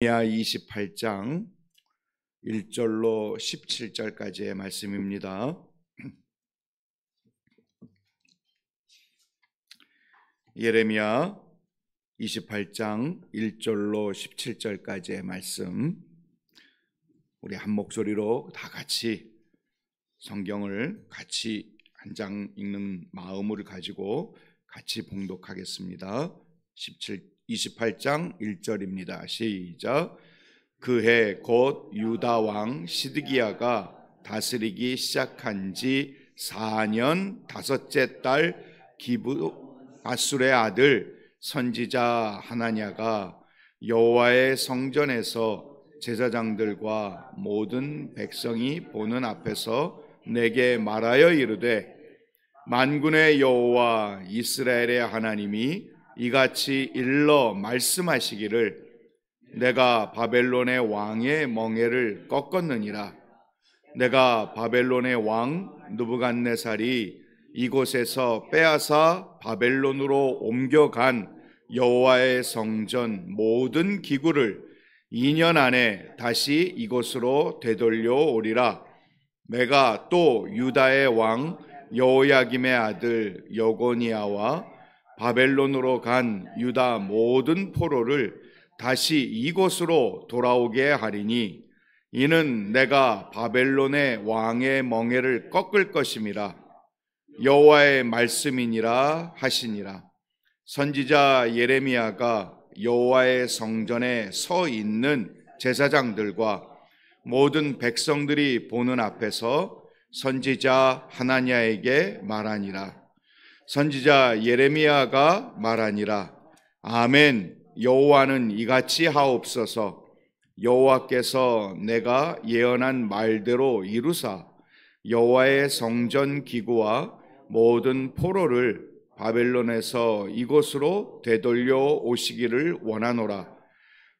예레미야 28장 1절로 17절까지의 말씀입니다. 예레미야 28장 1절로 17절까지의 말씀, 우리 한 목소리로 다 같이 성경을 같이 한 장 읽는 마음을 가지고 같이 봉독하겠습니다. 28장 1절입니다. 시작. 그해 곧 유다 왕 시드기야가 다스리기 시작한 지 4년 다섯째 달 기브 아술의 아들 선지자 하나냐가 여호와의 성전에서 제사장들과 모든 백성이 보는 앞에서 내게 말하여 이르되, 만군의 여호와 이스라엘의 하나님이 이같이 일러 말씀하시기를, 내가 바벨론의 왕의 멍에를 꺾었느니라. 내가 바벨론의 왕 느부갓네살이 이곳에서 빼앗아 바벨론으로 옮겨간 여호와의 성전 모든 기구를 2년 안에 다시 이곳으로 되돌려 오리라. 내가 또 유다의 왕 여호야김의 아들 여고니아와 바벨론으로 간 유다 모든 포로를 다시 이곳으로 돌아오게 하리니, 이는 내가 바벨론의 왕의 멍에를 꺾을 것임이라. 여호와의 말씀이니라 하시니라. 선지자 예레미야가 여호와의 성전에 서 있는 제사장들과 모든 백성들이 보는 앞에서 선지자 하나냐에게 말하니라. 선지자 예레미야가 말하니라. 아멘. 여호와는 이같이 하옵소서. 여호와께서 내가 예언한 말대로 이루사 여호와의 성전 기구와 모든 포로를 바벨론에서 이곳으로 되돌려 오시기를 원하노라.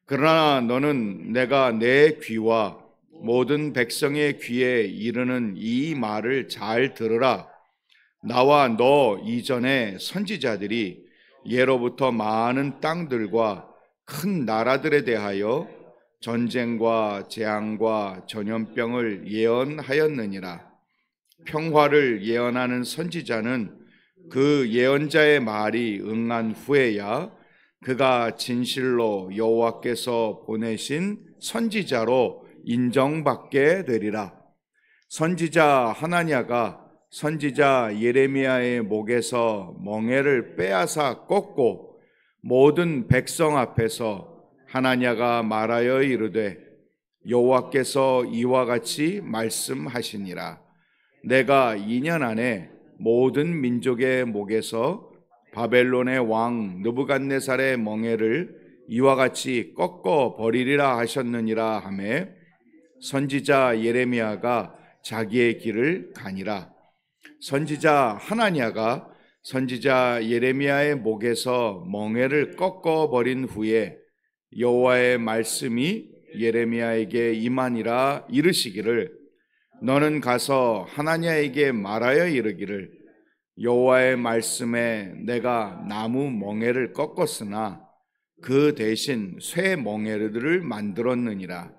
그러나 너는 내가 내 귀와 모든 백성의 귀에 이르는 이 말을 잘 들으라. 나와 너 이전에 선지자들이 예로부터 많은 땅들과 큰 나라들에 대하여 전쟁과 재앙과 전염병을 예언하였느니라. 평화를 예언하는 선지자는 그 예언자의 말이 응한 후에야 그가 진실로 여호와께서 보내신 선지자로 인정받게 되리라. 선지자 하나냐가 선지자 예레미야의 목에서 멍에를 빼앗아 꺾고 모든 백성 앞에서 하나냐가 말하여 이르되, 여호와께서 이와 같이 말씀하시니라. 내가 2년 안에 모든 민족의 목에서 바벨론의 왕 느부갓네살의 멍에를 이와 같이 꺾어 버리리라 하셨느니라 하매, 선지자 예레미야가 자기의 길을 가니라. 선지자 하나냐가 선지자 예레미야의 목에서 멍에를 꺾어 버린 후에 여호와의 말씀이 예레미야에게 임하니라. 이르시기를, 너는 가서 하나냐에게 말하여 이르기를, 여호와의 말씀에 내가 나무 멍에를 꺾었으나 그 대신 쇠 멍에들을 만들었느니라.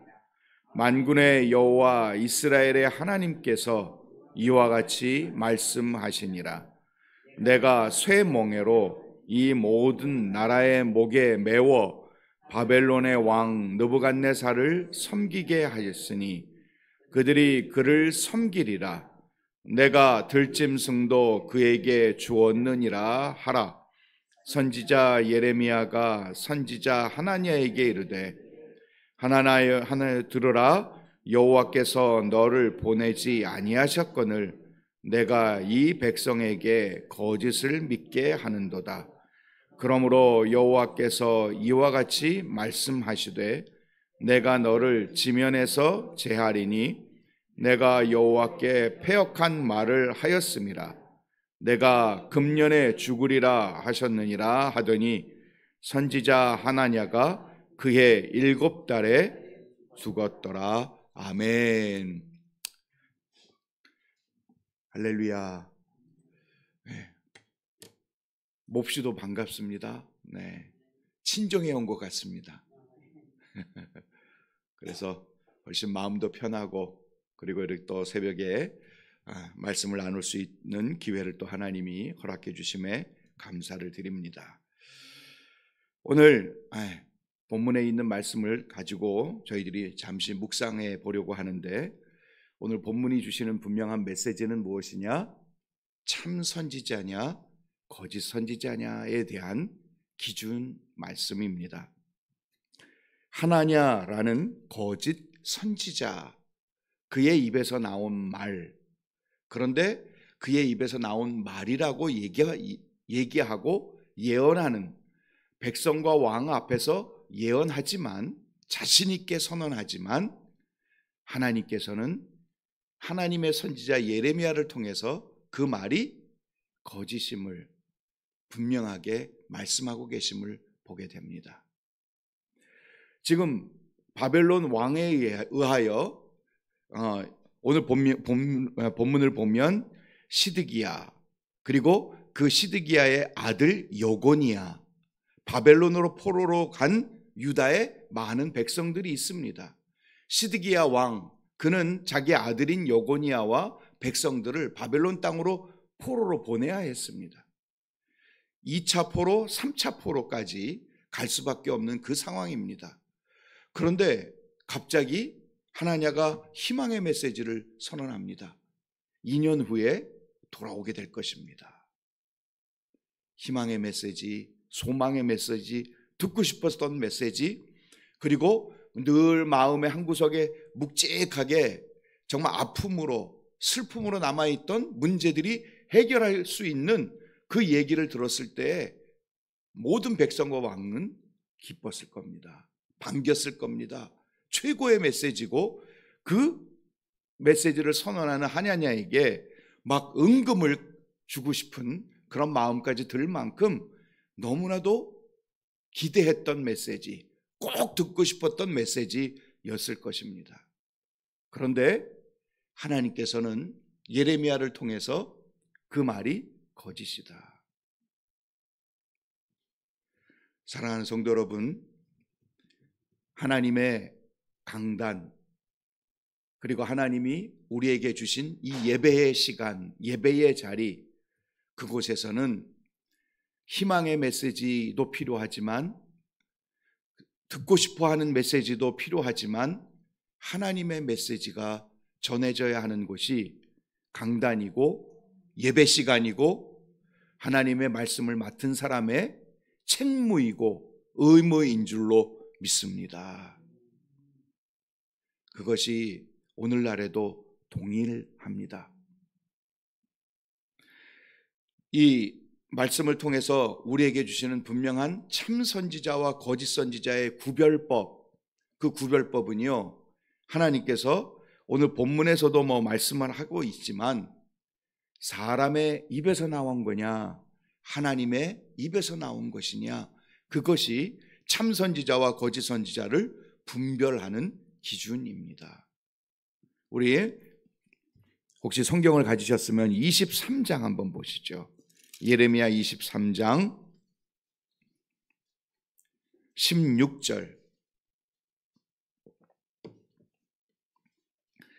만군의 여호와 이스라엘의 하나님께서 이와 같이 말씀하시니라. 내가 쇠 멍에로 이 모든 나라의 목에 메워 바벨론의 왕 느부갓네살을 섬기게 하였으니 그들이 그를 섬기리라. 내가 들짐승도 그에게 주었느니라 하라. 선지자 예레미야가 선지자 하나냐에게 이르되, 하나나여 들으라. 여호와께서 너를 보내지 아니하셨거늘 내가 이 백성에게 거짓을 믿게 하는도다. 그러므로 여호와께서 이와 같이 말씀하시되, 내가 너를 지면에서 제하리니 내가 여호와께 패역한 말을 하였음이라. 내가 금년에 죽으리라 하셨느니라 하더니, 선지자 하나냐가 그해 7달에 죽었더라. 아멘. 할렐루야. 네. 몹시도 반갑습니다. 네. 친정에 온 것 같습니다. 그래서 훨씬 마음도 편하고, 그리고 이렇게 또 새벽에 말씀을 나눌 수 있는 기회를 또 하나님이 허락해 주심에 감사를 드립니다. 오늘 본문에 있는 말씀을 가지고 저희들이 잠시 묵상해 보려고 하는데, 오늘 본문이 주시는 분명한 메시지는 무엇이냐? 참 선지자냐 거짓 선지자냐에 대한 기준 말씀입니다. 하나냐라는 거짓 선지자, 그의 입에서 나온 말, 그런데 그의 입에서 나온 말이라고 얘기하고 예언하는, 백성과 왕 앞에서 예언하지만, 자신 있게 선언하지만, 하나님께서는 하나님의 선지자 예레미야를 통해서 그 말이 거짓임을 분명하게 말씀하고 계심을 보게 됩니다. 지금 바벨론 왕에 의하여 오늘 본문을 보면 시드기야, 그리고 그 시드기야의 아들 여고니야, 바벨론으로 포로로 간 유다의 많은 백성들이 있습니다. 시드기야 왕, 그는 자기 아들인 여고니야와 백성들을 바벨론 땅으로 포로로 보내야 했습니다. 2차 포로, 3차 포로까지 갈 수밖에 없는 그 상황입니다. 그런데 갑자기 하나냐가 희망의 메시지를 선언합니다. 2년 후에 돌아오게 될 것입니다. 희망의 메시지, 소망의 메시지, 듣고 싶었던 메시지, 그리고 늘 마음의 한구석에 묵직하게 정말 아픔으로, 슬픔으로 남아있던 문제들이 해결할 수 있는 그 얘기를 들었을 때 모든 백성과 왕은 기뻤을 겁니다. 반겼을 겁니다. 최고의 메시지고, 그 메시지를 선언하는 하나냐에게 막 은금을 주고 싶은 그런 마음까지 들 만큼 너무나도 기대했던 메시지, 꼭 듣고 싶었던 메시지였을 것입니다. 그런데 하나님께서는 예레미야를 통해서 그 말이 거짓이다. 사랑하는 성도 여러분, 하나님의 강단, 그리고 하나님이 우리에게 주신 이 예배의 시간, 예배의 자리, 그곳에서는 희망의 메시지도 필요하지만, 듣고 싶어하는 메시지도 필요하지만, 하나님의 메시지가 전해져야 하는 곳이 강단이고 예배 시간이고 하나님의 말씀을 맡은 사람의 책무이고 의무인 줄로 믿습니다. 그것이 오늘날에도 동일합니다. 이 말씀을 통해서 우리에게 주시는 분명한 참 선지자와 거짓 선지자의 구별법, 그 구별법은요, 하나님께서 오늘 본문에서도 말씀을 하고 있지만, 사람의 입에서 나온 거냐 하나님의 입에서 나온 것이냐, 그것이 참 선지자와 거짓 선지자를 분별하는 기준입니다. 우리 혹시 성경을 가지셨으면 23장 한번 보시죠. 예레미야 23장 16절.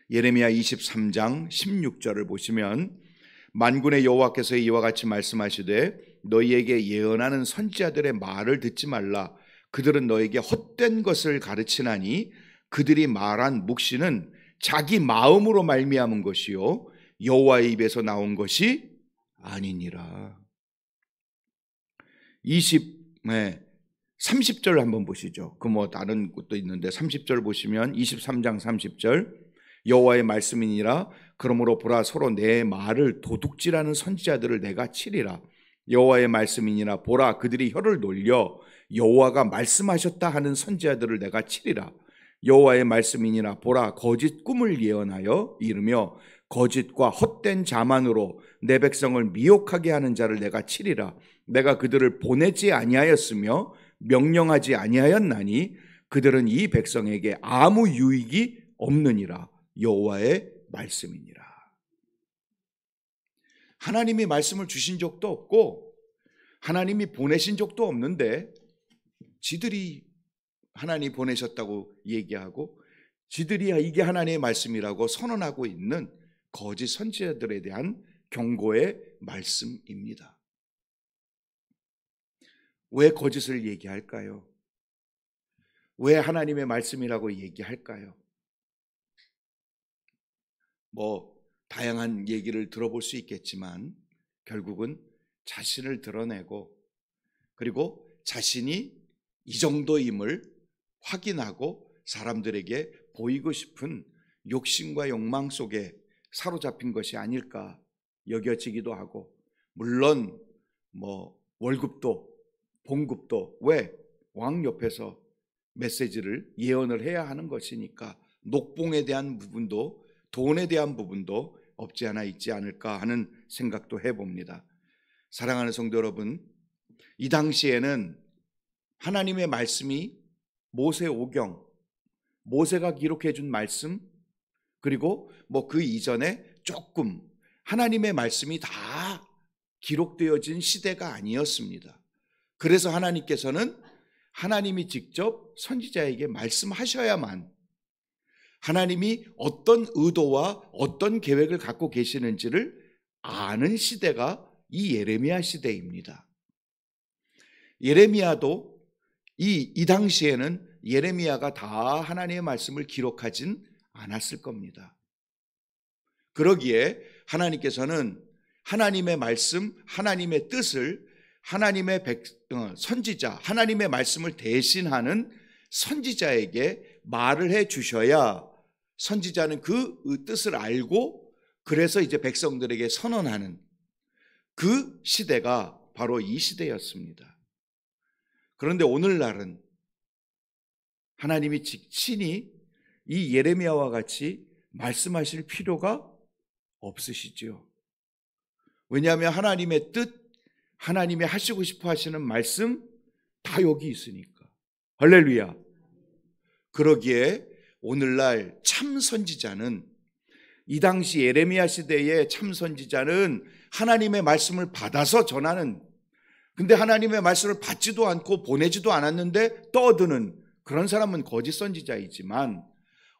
예레미야 23장 16절을 보시면, 만군의 여호와께서 이와 같이 말씀하시되 너희에게 예언하는 선지자들의 말을 듣지 말라. 그들은 너에게 헛된 것을 가르치나니 그들이 말한 묵시는 자기 마음으로 말미암은 것이요 여호와의 입에서 나온 것이 아니니라. 30절 한번 보시죠. 다른 것도 있는데 30절 보시면 23장 30절, 여호와의 말씀이니라. 그러므로 보라, 서로 내 말을 도둑질하는 선지자들을 내가 치리라. 여호와의 말씀이니라. 보라, 그들이 혀를 놀려 여호와가 말씀하셨다 하는 선지자들을 내가 치리라. 여호와의 말씀이니라. 보라, 거짓 꿈을 예언하여 이르며 거짓과 헛된 자만으로 내 백성을 미혹하게 하는 자를 내가 치리라. 내가 그들을 보내지 아니하였으며 명령하지 아니하였나니 그들은 이 백성에게 아무 유익이 없느니라. 여호와의 말씀이니라. 하나님이 말씀을 주신 적도 없고 하나님이 보내신 적도 없는데 지들이 하나님 보내셨다고 얘기하고 지들이야 이게 하나님의 말씀이라고 선언하고 있는 거짓 선지자들에 대한 경고의 말씀입니다. 왜 거짓을 얘기할까요? 왜 하나님의 말씀이라고 얘기할까요? 다양한 얘기를 들어볼 수 있겠지만 결국은 자신을 드러내고 그리고 자신이 이 정도임을 확인하고 사람들에게 보이고 싶은 욕심과 욕망 속에 사로잡힌 것이 아닐까 여겨지기도 하고, 물론 월급도 봉급도 왜 왕 옆에서 메시지를 예언을 해야 하는 것이니까 녹봉에 대한 부분도 돈에 대한 부분도 없지 않아 있지 않을까 하는 생각도 해봅니다. 사랑하는 성도 여러분, 이 당시에는 하나님의 말씀이 모세오경, 모세가 기록해 준 말씀, 그리고 그 이전에 조금 하나님의 말씀이 다 기록되어진 시대가 아니었습니다. 그래서 하나님께서는 하나님이 직접 선지자에게 말씀하셔야만 하나님이 어떤 의도와 어떤 계획을 갖고 계시는지를 아는 시대가 이 예레미야 시대입니다. 예레미야도 이 당시에는 예레미야가 다 하나님의 말씀을 기록하진 않았을 겁니다. 그러기에 하나님께서는 하나님의 말씀, 하나님의 뜻을 하나님의 선지자, 하나님의 말씀을 대신하는 선지자에게 말을 해 주셔야 선지자는 그 뜻을 알고 그래서 이제 백성들에게 선언하는 그 시대가 바로 이 시대였습니다. 그런데 오늘날은 하나님이 친히 이 예레미야와 같이 말씀하실 필요가 없으시죠. 왜냐하면 하나님의 뜻, 하나님이 하시고 싶어 하시는 말씀 다 여기 있으니까. 할렐루야. 그러기에 오늘날 참 선지자는, 이 당시 예레미야 시대의 참 선지자는 하나님의 말씀을 받아서 전하는, 근데 하나님의 말씀을 받지도 않고 보내지도 않았는데 떠드는 그런 사람은 거짓 선지자이지만,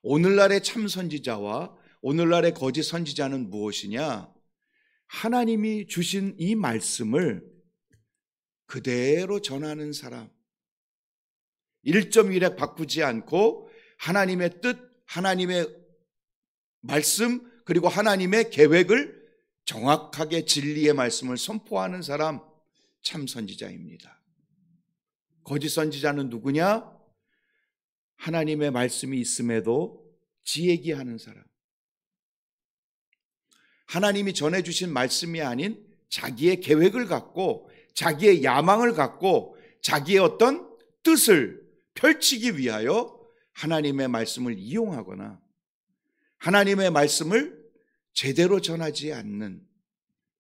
오늘날의 참 선지자와 오늘날의 거짓 선지자는 무엇이냐? 하나님이 주신 이 말씀을 그대로 전하는 사람, 1.1획 바꾸지 않고 하나님의 뜻, 하나님의 말씀, 그리고 하나님의 계획을 정확하게 진리의 말씀을 선포하는 사람, 참 선지자입니다. 거짓 선지자는 누구냐? 하나님의 말씀이 있음에도 지 얘기하는 사람, 하나님이 전해주신 말씀이 아닌 자기의 계획을 갖고 자기의 야망을 갖고 자기의 어떤 뜻을 펼치기 위하여 하나님의 말씀을 이용하거나 하나님의 말씀을 제대로 전하지 않는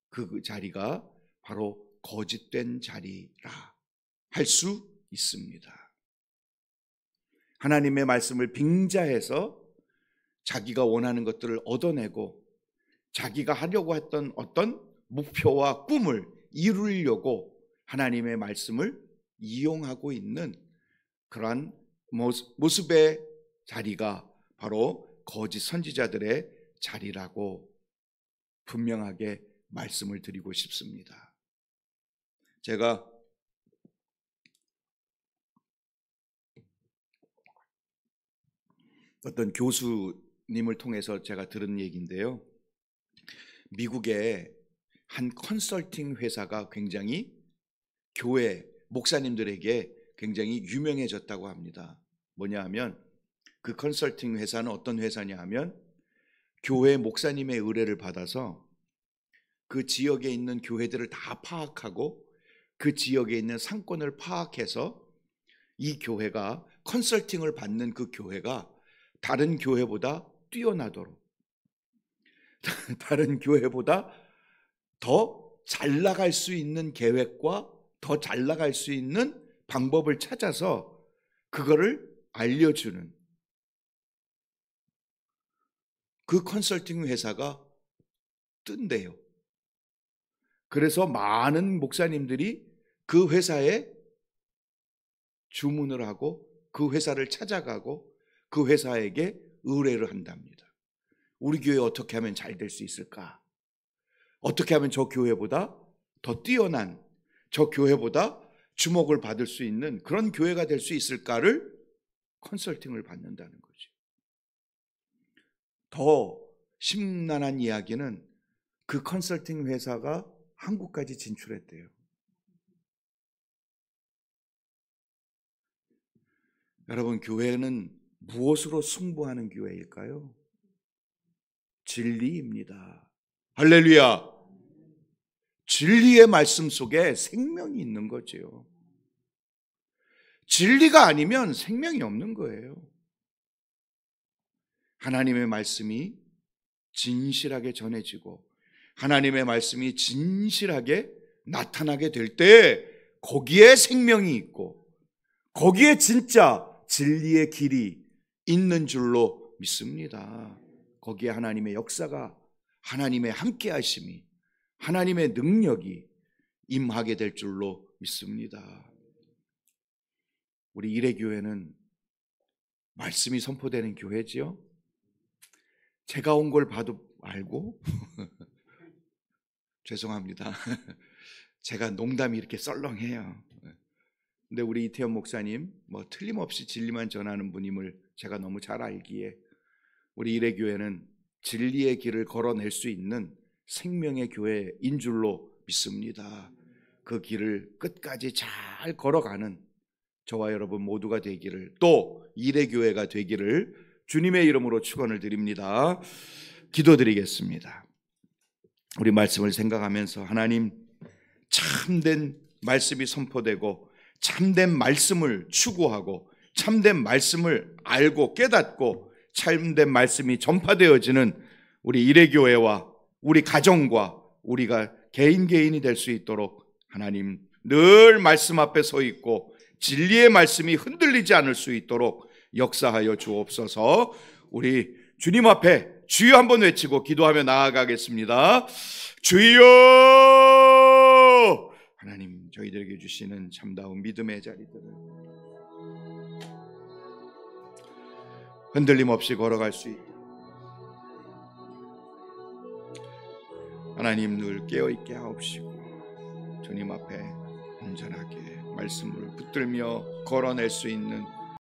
그 자리가 바로 거짓된 자리라 할 수 있습니다. 하나님의 말씀을 빙자해서 자기가 원하는 것들을 얻어내고 자기가 하려고 했던 어떤 목표와 꿈을 이루려고 하나님의 말씀을 이용하고 있는 그러한 모습의 자리가 바로 거짓 선지자들의 자리라고 분명하게 말씀을 드리고 싶습니다. 제가 어떤 교수님을 통해서 제가 들은 얘기인데요. 미국의 한 컨설팅 회사가 굉장히 교회 목사님들에게 굉장히 유명해졌다고 합니다. 뭐냐 하면 그 컨설팅 회사는 어떤 회사냐 하면 교회 목사님의 의뢰를 받아서 그 지역에 있는 교회들을 다 파악하고 그 지역에 있는 상권을 파악해서 이 교회가 컨설팅을 받는 그 교회가 다른 교회보다 뛰어나도록, 다른 교회보다 더 잘 나갈 수 있는 계획과 더 잘 나갈 수 있는 방법을 찾아서 그거를 알려주는 그 컨설팅 회사가 뜬대요. 그래서 많은 목사님들이 그 회사에 주문을 하고 그 회사를 찾아가고 그 회사에게 의뢰를 한답니다. 우리 교회 어떻게 하면 잘 될 수 있을까? 어떻게 하면 저 교회보다 더 뛰어난, 저 교회보다 주목을 받을 수 있는 그런 교회가 될 수 있을까를 컨설팅을 받는다는 거죠. 더 심란한 이야기는 그 컨설팅 회사가 한국까지 진출했대요. 여러분, 교회는 무엇으로 승부하는 교회일까요? 진리입니다. 할렐루야. 진리의 말씀 속에 생명이 있는 거죠. 진리가 아니면 생명이 없는 거예요. 하나님의 말씀이 진실하게 전해지고 하나님의 말씀이 진실하게 나타나게 될 때 거기에 생명이 있고 거기에 진짜 진리의 길이 있는 줄로 믿습니다. 거기에 하나님의 역사가, 하나님의 함께하심이, 하나님의 능력이 임하게 될 줄로 믿습니다. 우리 일회교회는 말씀이 선포되는 교회지요. 제가 온 걸 봐도 알고 죄송합니다. 제가 농담이 이렇게 썰렁해요. 근데 우리 이태원 목사님 틀림없이 진리만 전하는 분임을 제가 너무 잘 알기에 우리 일회교회는 진리의 길을 걸어낼 수 있는 생명의 교회인 줄로 믿습니다. 그 길을 끝까지 잘 걸어가는 저와 여러분 모두가 되기를, 또 일회교회가 되기를 주님의 이름으로 축원을 드립니다. 기도드리겠습니다. 우리 말씀을 생각하면서 하나님, 참된 말씀이 선포되고 참된 말씀을 추구하고 참된 말씀을 알고 깨닫고 참된 말씀이 전파되어지는 우리 일회교회와 우리 가정과 우리가 개인이 될 수 있도록 하나님 늘 말씀 앞에 서 있고 진리의 말씀이 흔들리지 않을 수 있도록 역사하여 주옵소서. 우리 주님 앞에 주여 한번 외치고 기도하며 나아가겠습니다. 주여! 하나님, 저희들에게 주시는 참다운 믿음의 자리들을 흔들림 없이 걸어갈 수 있도록 하나님 늘 깨어있게 하옵시고 주님 앞에 온전하게 말씀을 붙들며 걸어낼 수 있는